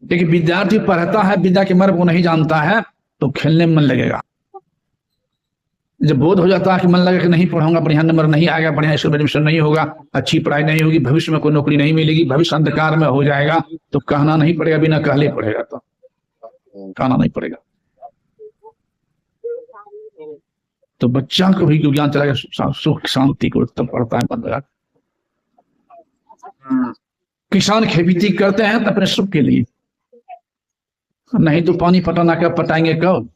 लेकिन विद्यार्थी पढ़ता है, विद्या के मर्म को नहीं जानता है, तो खेलने में मन लगेगा। जब बोध हो जाता है कि मन लगे कि नहीं पढ़ूंगा, बढ़िया नंबर नहीं आएगा, बढ़िया स्कूल में एडमिशन नहीं होगा, अच्छी पढ़ाई नहीं होगी, भविष्य में कोई नौकरी नहीं मिलेगी, भविष्य अंधकार में हो जाएगा, तो कहना नहीं पड़ेगा, बिना कहले पड़ेगा, तो कहना नहीं पड़ेगा। तो बच्चा को भी ज्ञान चला गया, सुख शांति को तब पढ़ता है मन लगा। किसान खेती करते हैं तो अपने सुख के लिए, नहीं तो पानी पटाना कब पटाएंगे, कब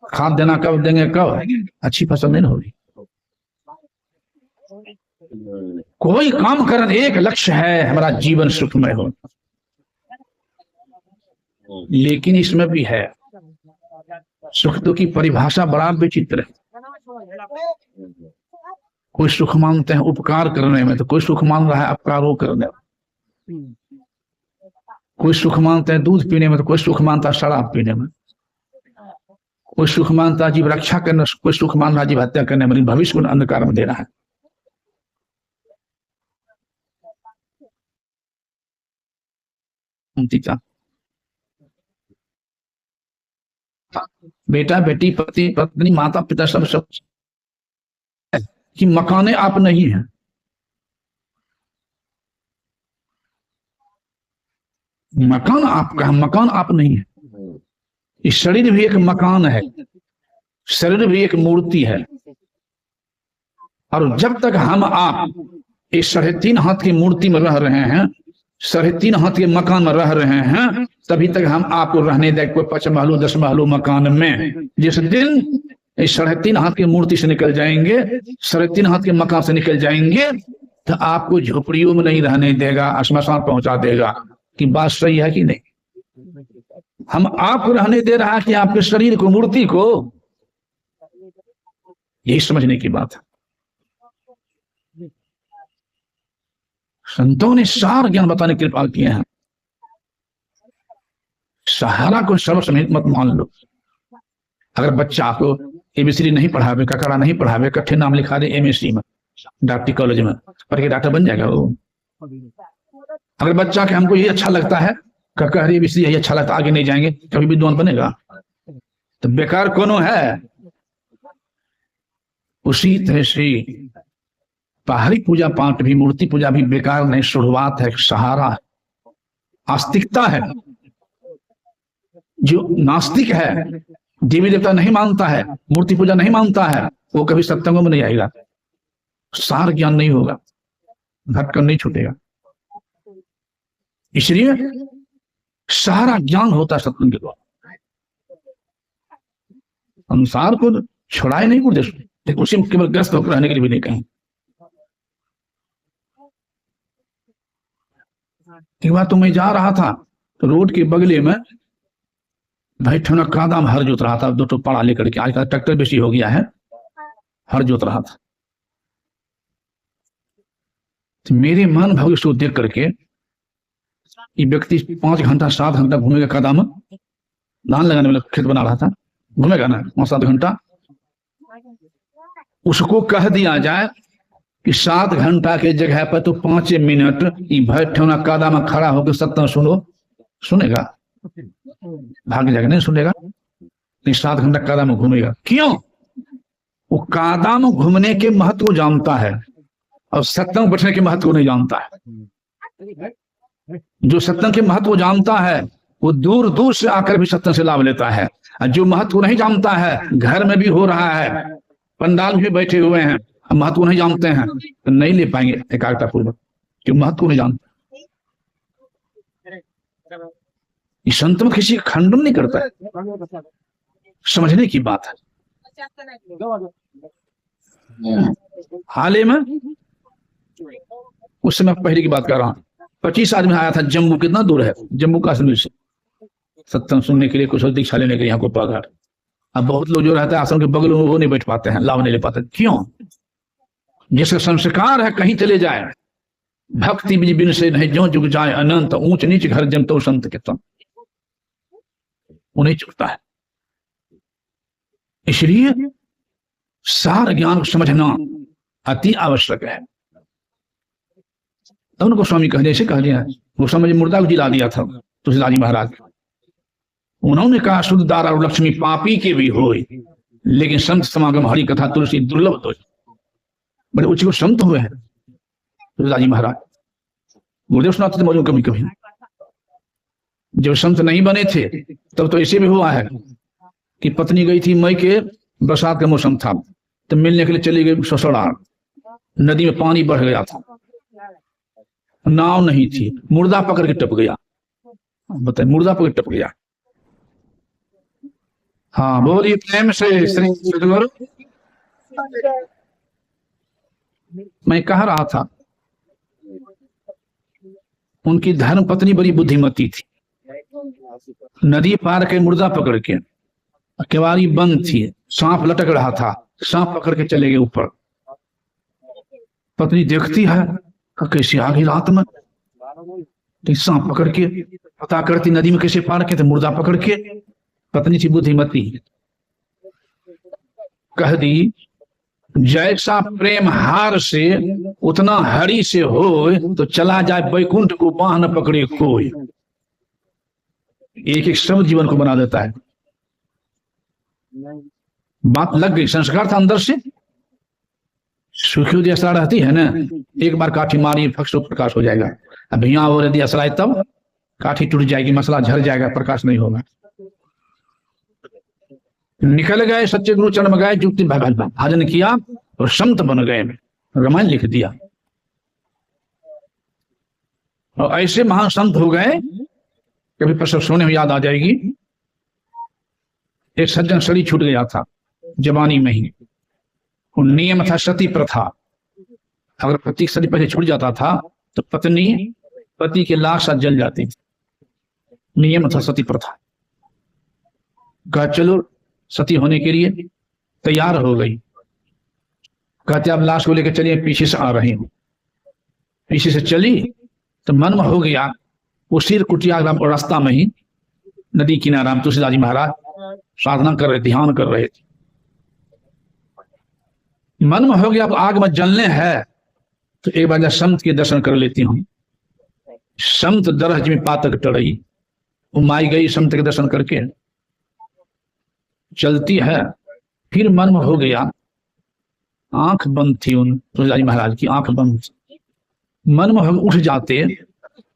खाद देना कब देंगे, कब अच्छी फसल नहीं होगी। कोई काम करना एक लक्ष्य है, हमारा जीवन सुखमय हो, लेकिन इसमें भी है सुख तो की परिभाषा बड़ा विचित्र है। कोई सुख मानते हैं उपकार करने में, तो कोई सुख मान रहा है अपकारों करने में। कोई सुख मानते हैं दूध पीने में, तो कोई सुख मानता है शराब पीने में। कोई सुख मानता है जीव रक्षा करने, कोई सुख मान रहा है जीव हत्या करने में, भविष्य को अंधकार में देना है। बेटा बेटी पति पत्नी माता पिता सब कि मकाने आप नहीं है। मकान आपका, मकान आप नहीं है। इस शरीर भी एक मकान है, शरीर भी एक मूर्ति है। और जब तक हम आप इस 3.5 हाथ की मूर्ति में रह रहे हैं, 3.5 हाथ के मकान में रह रहे हैं, तभी तक हम आपको रहने दें कोई 5 महलों 10 महलों मकान में। जिस दिन इस 3.5 हाथ की मूर्ति से निकल जाएंगे, 3.5 हाथ के मकान से निकल जाएंगे, तो आपको झोपड़ियों में नहीं रहने देगा, श्मशान पहुंचा देगा। कि बात सही है कि नहीं? हम आपको रहने दे रहा है कि आपके शरीर को, मूर्ति को, यही समझने की बात है। संतों ने सार ज्ञान बताने की कृपा किए हैं। सहारा को सर्वसम्मत मत मान लो। अगर बच्चा आपको एबीसीडी नहीं पढ़ावे, ककड़ा नहीं पढ़ावे, कट्ठे नाम लिखा दे एमएससी में, डॉक्टरी कॉलेज में, पढ़ के डॉक्टर बन जाएगा वो। अगर बच्चा के हमको ये अच्छा लगता है, ककड़ी एबीसीडी यही अच्छा लगता, आगे नहीं जाएंगे, कभी विद्वान बनेगा, तो बेकार कोनो है। उसी तरह से बाहरी पूजा पाठ भी, मूर्ति पूजा भी बेकार नहीं, शुरुआत है, सहारा है, आस्तिकता है। जो नास्तिक है, देवी देवता नहीं मानता है, मूर्ति पूजा नहीं मानता है, वो कभी सत्संगों में नहीं आएगा, सार ज्ञान नहीं होगा, भटकन नहीं छूटेगा। इसलिए सारा ज्ञान होता है सत्संग के द्वारा। संसार को छुड़ाए नहीं कुछ, लेकिन उसी में केवल ग्रस्त होकर रहने के लिए भी नहीं कहें। एक बार तो मैं जा रहा था, तो रोड के बगले में भाई ठना कादा में हर जोत रहा था, 2 पाड़ा लेकर के। आजकल ट्रैक्टर बेसी हो गया है, हर जोत रहा था। तो मेरे मन भाव इसको देख करके, ये व्यक्ति 5 घंटा 7 घंटा घूमेगा कादा में, धान लगाने वाला खेत बना रहा था, घूमेगा ना 5-7 घंटा। उसको कह दिया जाए कि 7 घंटा के जगह पर तो 5 मिनट ठना कादा में खड़ा होकर सत्संग सुनो, सुनेगा? भाग जाएगा, नहीं सुनेगा। 7 घंटा कादा में घूमेगा, क्यों? वो कादा में घूमने के महत्व को जानता है, और सत्संग बैठने के महत्व को नहीं जानता है। जो सत्संग के महत्व को जानता है, वो दूर दूर से आकर भी सत्संग से लाभ लेता है। जो महत्व नहीं जानता है, घर में भी हो रहा है, पंडाल भी बैठे हुए हैं, महत्व नहीं जानते हैं, तो नहीं ले पाएंगे एकाग्रता पूर्वक, क्यों? महत्व नहीं जानते। इस संत में किसी का खंडन नहीं करता है, समझने की बात है। हाल ही में, उस समय पहले की बात कर रहा हूं, 25 आदमी आया था जम्मू। कितना दूर है जम्मू कश्मीर से, सत्संग सुनने के लिए, कुछ दीक्षा लेने के लिए यहाँ को पाघाट। अब बहुत लोग जो रहते हैं आश्रम के बगल में, वो नहीं बैठ पाते हैं, लाभ नहीं ले पाते। क्यों? जिसका संस्कार है कहीं चले जाए, भक्ति बिन से नहीं जो जुग जाए अनंत, ऊंच नीच घर जमतो संत के तन, वो नहीं चुकता है। इसलिए सार ज्ञान को समझना अति आवश्यक है। तब उनको स्वामी कह, जैसे कह दिया, वो समझ मुर्दा को जिला दिया था, तुलसीदास जी महाराज। उन्होंने कहा शुद्धदार और लक्ष्मी पापी के भी हो, लेकिन संत समागम हरि कथा तुलसी दुर्लभ तो। बड़े उच्च संत हुए हैं तुलसीदास जी महाराज। गुरुदेव सुनाते थे मौजूद कभी कभी, जब संत नहीं बने थे तब तो ऐसे भी हुआ है कि पत्नी गई थी मई के, बरसात का मौसम था, तो मिलने के लिए चली गई ससुराल, नदी में पानी बढ़ गया था, नाव नहीं थी, मुर्दा पकड़ के टप गया। बताए, मुर्दा पकड़ के टप गया। हाँ बोलिए प्रेम से श्री सद्गुरु। मैं कह रहा था उनकी धर्म पत्नी बड़ी बुद्धिमती थी, नदी पार के मुर्दा पकड़ के, केवाड़ी बंद थी, सांप लटक रहा था, सांप पकड़ के चले गए ऊपर। पत्नी देखती है कैसे आ गई रात में, तो सांप पकड़ के पता करती नदी में कैसे पार के, तो मुर्दा पकड़ के। पत्नी थी बुद्धिमती, कह दी जैसा प्रेम हार से उतना हरि से हो, तो चला जाए बैकुंठ को बाह न पकड़े कोई। एक एक शब्द जीवन को बना देता है। बात लग गई, संस्कार था अंदर से। सुखी जैसा रहती है ना, एक बार काठी मारी फक्स प्रकाश हो जाएगा। अब यहाँ हो रही असराय तब काठी टूट जाएगी, मसला झड़ जाएगा, प्रकाश नहीं होगा। निकल गए सच्चे गुरु चरण में गए, जुक्ति भाजन किया और संत बन गए, रामायण लिख दिया। और ऐसे महान संत हो गए, कभी प्रसव सोने में याद आ जाएगी। एक सज्जन शरीर छूट गया था जवानी में ही, नियम था सती प्रथा। अगर पति शरीर पहले छूट जाता था तो पत्नी पति के लाश साथ जल जाती थी, नियम था सती प्रथा। कहा चलो सती होने के लिए तैयार हो गई। कहते अब लाश को लेकर चलिए, पीछे से आ रही हूं। पीछे से चली तो मन में हो गया, वो सिर कुटिया रास्ता में ही नदी किनारा तुलसीदास जी महाराज साधना कर रहे, ध्यान कर रहे थे। मन में हो गया अब आग में जलने है, तो एक बार संत के दर्शन कर लेती हूँ। संत दरहज में पातक टड़ई, वो माई गई संत के दर्शन करके, चलती है। फिर मन में हो गया, आंख बंद थी उन तुलसीदास जी महाराज की, आंख बंद थी। मन में उठ जाते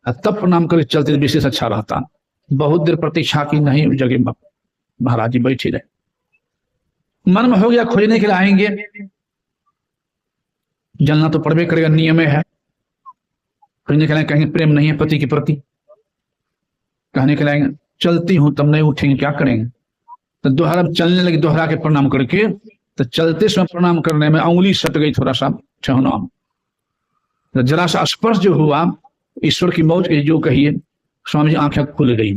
तब प्रणाम करके चलते, विशेष अच्छा रहता। बहुत देर प्रतीक्षा की, नहीं जगह महाराज जी बैठे रहे। मन में हो गया खोजने के लिए आएंगे, जलना तो पड़बे करेगा, नियम है। खोजने के लिए कहेंगे प्रेम नहीं है पति के प्रति, कहने के लिए चलती हूं तब नहीं उठेंगे, क्या करेंगे। तो दोहरा चलने लगे, दोहरा के प्रणाम करके, तो चलते समय प्रणाम करने में उंगली सट गई थोड़ा सा ठहना, तो जरा सा स्पर्श जो हुआ, ईश्वर की मौज के जो कहिए, स्वामी जी आंखें खुल गई।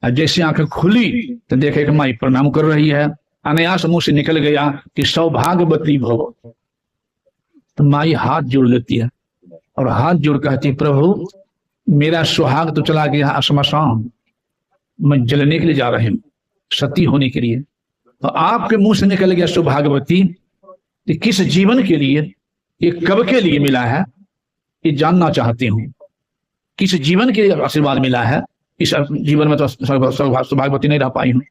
और जैसे आंखें खुली तो देखे कि माई प्रणाम कर रही है। अनायास मुंह से निकल गया कि सौभाग्यवती भव। तो माई हाथ जोड़ लेती है और हाथ जोड़ कहती है, प्रभु मेरा सुहाग तो चला गया श्मशान, मैं जलने के लिए जा रही हूँ, सती होने के लिए। तो आपके मुंह से निकल गया सौभाग्यवती, कि किस जीवन के लिए, ये कब के लिए मिला है, ये जानना चाहती हूँ। किस जीवन के लिए आशीर्वाद मिला है, इस जीवन में तो सौभाग्यवती नहीं रह पाई हूँ,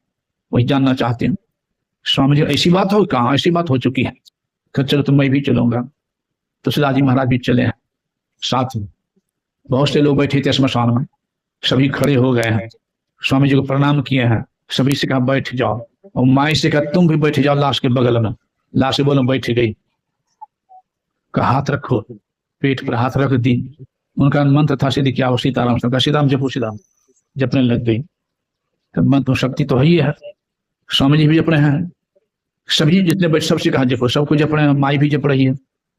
वही जानना चाहती हूँ। स्वामी जी ऐसी बात हो, कहाँ ऐसी बात हो चुकी है। चलो तो मैं भी चलूंगा। तो तुलसीदास जी महाराज भी चले हैं साथ में। बहुत से लोग बैठे थे श्मशान में, सभी खड़े हो गए हैं, स्वामी जी को प्रणाम किए हैं। सभी से कहा बैठ जाओ, और माई से कहा तुम भी बैठ जाओ लाश के बगल में। लाश से बोलो बैठ गई। का हाथ रखो, पेट पर हाथ रख दी। उनका मंत्र था सीधी क्या हो, सीताराम से, सीताराम जपो, सीताराम जपने लग गई। तब मंत्र शक्ति तो ही है। स्वामी जी भी जप रहे हैं, सभी जितने बैठ सबसे कहा जपो, सबको जप रहे हैं। माई भी जप रही है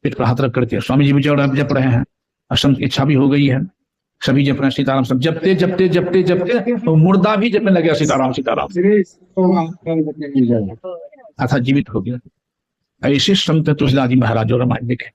पेट पर हाथ रख करके, स्वामी जी भी जप रहे हैं। असंत की इच्छा भी हो गई है, सभी जप रहे हैं सीताराम। सब जपते जपते जपते जपते तो मुर्दा भी जपने लगे सीताराम सीताराम, अथा जीवित हो गया। ऐसे संत तुलसीदास जी महाराज और रामायण लिखे।